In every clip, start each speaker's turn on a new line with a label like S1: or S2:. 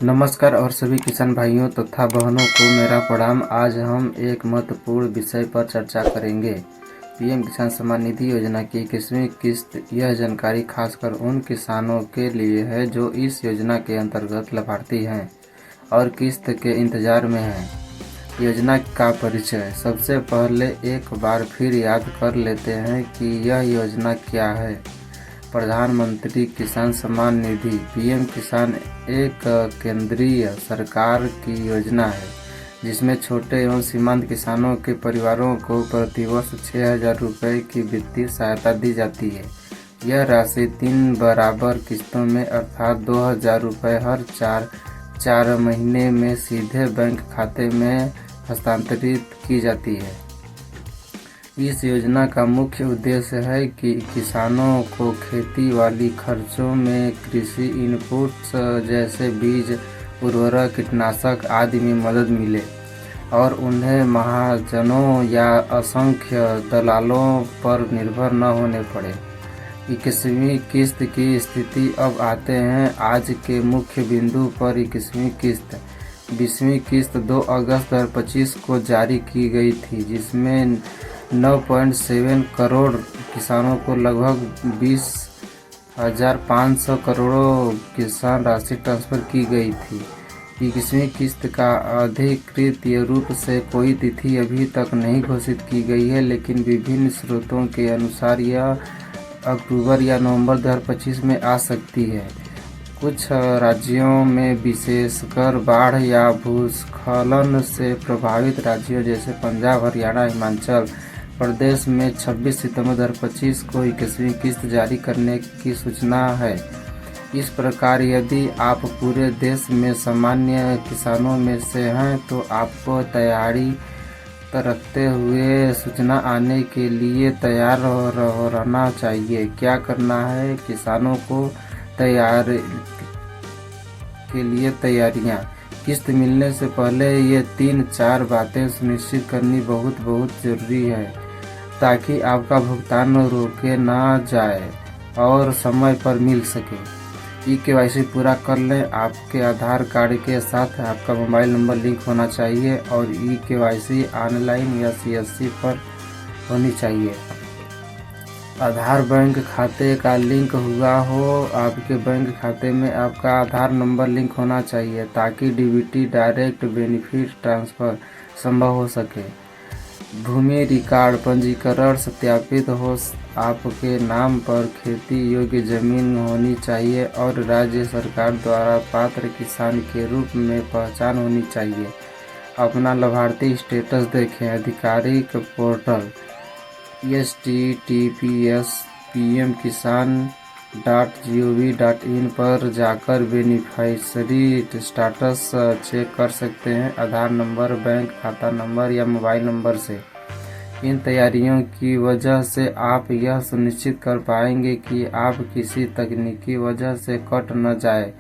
S1: नमस्कार और सभी किसान भाइयों तथा बहनों को मेरा प्रणाम। आज हम एक महत्वपूर्ण विषय पर चर्चा करेंगे। पीएम किसान सम्मान निधि योजना की 21वीं किस्त। यह जानकारी खासकर उन किसानों के लिए है जो इस योजना के अंतर्गत लाभार्थी हैं और किस्त के इंतजार में हैं। योजना का परिचय। सबसे पहले एक बार फिर याद कर लेते हैं कि यह योजना क्या है। प्रधानमंत्री किसान सम्मान निधि पीएम किसान एक केंद्रीय सरकार की योजना है जिसमें छोटे एवं सीमांत किसानों के परिवारों को प्रतिवर्ष 6,000 रुपये की वित्तीय सहायता दी जाती है। यह राशि 3 बराबर किस्तों में अर्थात 2,000 रुपये हर 4 महीने में सीधे बैंक खाते में हस्तांतरित की जाती है। इस योजना का मुख्य उद्देश्य है कि किसानों को खेती वाली खर्चों में कृषि इनपुट्स जैसे बीज, उर्वरक, कीटनाशक आदि में मदद मिले और उन्हें महाजनों या असंख्य दलालों पर निर्भर न होने पड़े। 21वीं किस्त की स्थिति। अब आते हैं आज के मुख्य बिंदु पर। 21वीं किस्त 20वीं किस्त 2 अगस्त 2025 को जारी की गई थी, जिसमें 9.7 करोड़ किसानों को लगभग 20,500 करोड़ किसान राशि ट्रांसफर की गई थी। 21वीं किस्त का अधिकृत रूप से कोई तिथि अभी तक नहीं घोषित की गई है, लेकिन विभिन्न स्रोतों के अनुसार यह अक्टूबर या नवंबर 2025 में आ सकती है। कुछ राज्यों में, विशेषकर बाढ़ या भूस्खलन से प्रभावित राज्यों जैसे पंजाब, हरियाणा, हिमाचल प्रदेश में 26 सितंबर 2025 को 21वीं किस्त जारी करने की सूचना है। इस प्रकार यदि आप पूरे देश में सामान्य किसानों में से हैं तो आपको तैयारी रखते हुए सूचना आने के लिए तैयार रहना चाहिए। क्या करना है किसानों को तैयारियां। किस्त मिलने से पहले ये 3-4 बातें सुनिश्चित करनी बहुत जरूरी है ताकि आपका भुगतान रोके ना जाए और समय पर मिल सके। KYC पूरा कर लें। आपके आधार कार्ड के साथ आपका मोबाइल नंबर लिंक होना चाहिए और KYC ऑनलाइन या CSC पर होनी चाहिए। आधार बैंक खाते का लिंक हुआ हो। आपके बैंक खाते में आपका आधार नंबर लिंक होना चाहिए ताकि DBT डायरेक्ट बेनिफिट ट्रांसफ़र संभव हो सके। भूमि रिकॉर्ड पंजीकरण सत्यापित हो। आपके नाम पर खेती योग्य जमीन होनी चाहिए और राज्य सरकार द्वारा पात्र किसान के रूप में पहचान होनी चाहिए। अपना लाभार्थी स्टेटस देखें। आधिकारिक पोर्टल https://pmkisan.gov.in पर जाकर बेनिफिशियरी स्टेटस चेक कर सकते हैं, आधार नंबर, बैंक खाता नंबर या मोबाइल नंबर से। इन तैयारियों की वजह से आप यह सुनिश्चित कर पाएंगे कि आप किसी तकनीकी वजह से कट न जाए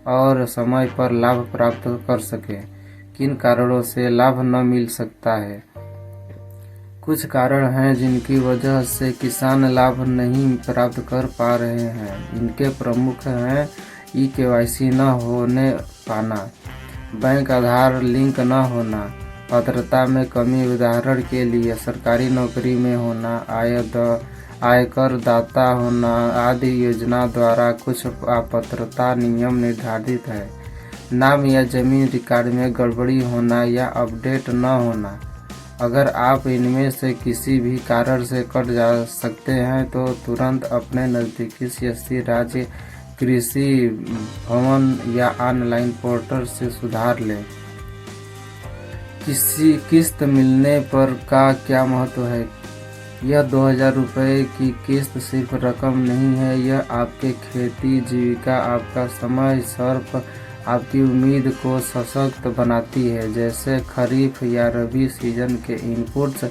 S1: और समय पर लाभ प्राप्त कर सकें। किन कारणों से लाभ न मिल सकता है। कुछ कारण हैं जिनकी वजह से किसान लाभ नहीं प्राप्त कर पा रहे हैं। इनके प्रमुख हैं KYC न होने पाना, बैंक आधार लिंक न होना, पात्रता में कमी। उदाहरण के लिए सरकारी नौकरी में होना, आयकर दाता होना आदि। योजना द्वारा कुछ पात्रता नियम निर्धारित है। नाम या जमीन रिकॉर्ड में गड़बड़ी होना या अपडेट न होना। अगर आप इनमें से किसी भी कारण से कट जा सकते हैं तो तुरंत अपने नज़दीकी CSC, राज्य कृषि भवन या ऑनलाइन पोर्टल से सुधार लें। किसी किस्त मिलने पर का क्या महत्व है। यह 2,000 रुपये की किस्त सिर्फ रकम नहीं है, यह आपके खेती जीविका, आपका समय, सर्फ, आपकी उम्मीद को सशक्त बनाती है। जैसे खरीफ या रबी सीजन के इनपुट्स,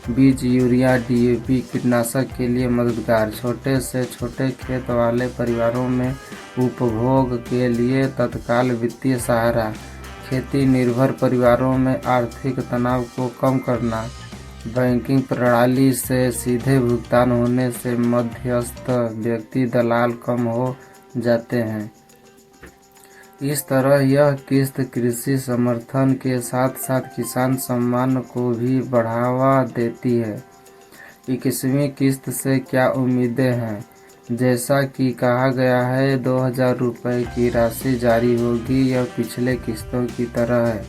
S1: बीज, यूरिया, DAP, कीटनाशक के लिए मददगार। छोटे से छोटे खेत वाले परिवारों में उपभोग के लिए तत्काल वित्तीय सहारा। खेती निर्भर परिवारों में आर्थिक तनाव को कम करना। बैंकिंग प्रणाली से सीधे भुगतान होने से मध्यस्थ व्यक्ति, दलाल कम हो जाते हैं। इस तरह यह किस्त कृषि समर्थन के साथ साथ किसान सम्मान को भी बढ़ावा देती है। 21वीं किस्त से क्या उम्मीदें हैं? जैसा कि कहा गया है, 2000 रुपये की राशि जारी होगी। यह पिछले किस्तों की तरह है।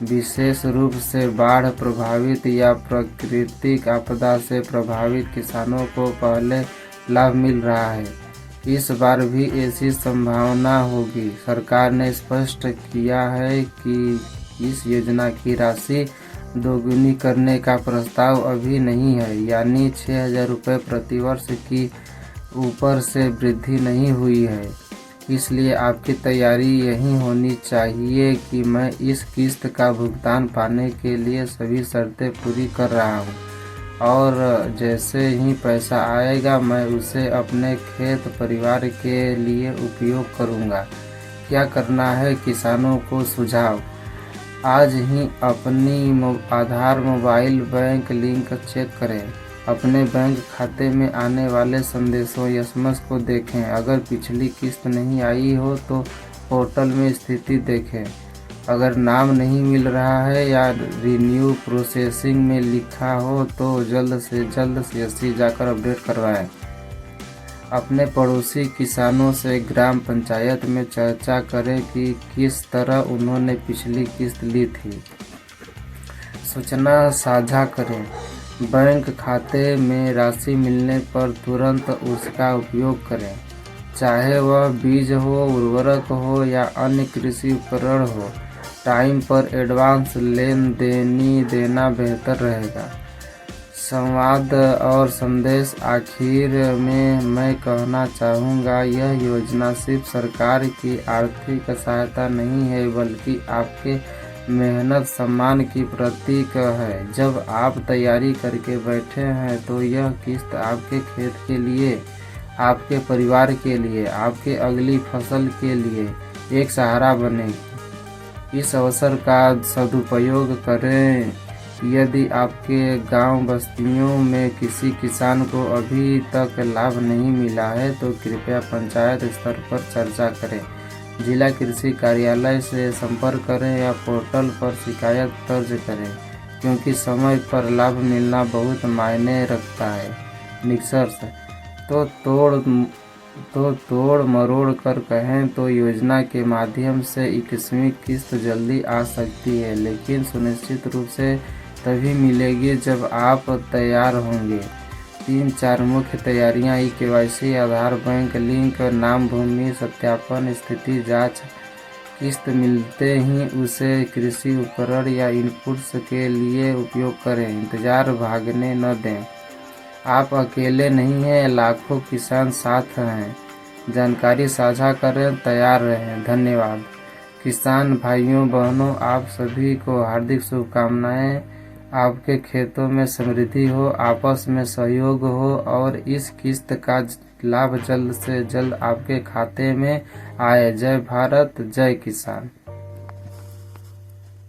S1: विशेष रूप से बाढ़ प्रभावित या प्राकृतिक आपदा से प्रभावित किसानों को पहले लाभ मिल रहा है। इस बार भी ऐसी संभावना होगी। सरकार ने स्पष्ट किया है कि इस योजना की राशि दोगुनी करने का प्रस्ताव अभी नहीं है, यानी 6000 रुपये प्रतिवर्ष की ऊपर से वृद्धि नहीं हुई है। इसलिए आपकी तैयारी यही होनी चाहिए कि मैं इस किस्त का भुगतान पाने के लिए सभी शर्तें पूरी कर रहा हूँ और जैसे ही पैसा आएगा मैं उसे अपने खेत परिवार के लिए उपयोग करूँगा। क्या करना है? किसानों को सुझाव: आज ही अपनी आधार मोबाइल बैंक लिंक चेक करें। अपने बैंक खाते में आने वाले संदेशों SMS को देखें। अगर पिछली किस्त नहीं आई हो तो पोर्टल में स्थिति देखें। अगर नाम नहीं मिल रहा है या रिन्यू प्रोसेसिंग में लिखा हो तो जल्द से जल्द CSC जाकर अपडेट करवाएं। अपने पड़ोसी किसानों से ग्राम पंचायत में चर्चा करें कि किस तरह उन्होंने पिछली किस्त ली थी। सूचना साझा करें। बैंक खाते में राशि मिलने पर तुरंत उसका उपयोग करें, चाहे वह बीज हो, उर्वरक हो या अन्य कृषि उपकरण हो। टाइम पर एडवांस लेन देना बेहतर रहेगा। संवाद और संदेश: आखिर में मैं कहना चाहूँगा, यह योजना सिर्फ सरकार की आर्थिक सहायता नहीं है बल्कि आपके मेहनत सम्मान की प्रतीक है। जब आप तैयारी करके बैठे हैं तो यह किस्त आपके खेत के लिए, आपके परिवार के लिए, आपके अगली फसल के लिए एक सहारा बनेगी। इस अवसर का सदुपयोग करें। यदि आपके गांव बस्तियों में किसी किसान को अभी तक लाभ नहीं मिला है तो कृपया पंचायत स्तर पर चर्चा करें, जिला कृषि कार्यालय से संपर्क करें या पोर्टल पर शिकायत दर्ज करें, क्योंकि समय पर लाभ मिलना बहुत मायने रखता है। निष्कर्ष: तो तोड़ मरोड़ कर कहें तो योजना के माध्यम से 21वीं किस्त जल्दी आ सकती है, लेकिन सुनिश्चित रूप से तभी मिलेगी जब आप तैयार होंगे। 3-4 मुख्य तैयारियां: KYC, आधार, बैंक लिंक, नाम, भूमि सत्यापन, स्थिति जांच। किस्त मिलते ही उसे कृषि उपकरण या इनपुट्स के लिए उपयोग करें। इंतजार भागने न दें। आप अकेले नहीं हैं, लाखों किसान साथ हैं। जानकारी साझा करें, तैयार रहें। धन्यवाद। किसान भाइयों बहनों, आप सभी को हार्दिक शुभकामनाएं। आपके खेतों में समृद्धि हो, आपस में सहयोग हो और इस किस्त का लाभ जल्द से जल्द आपके खाते में आए। जय भारत, जय किसान।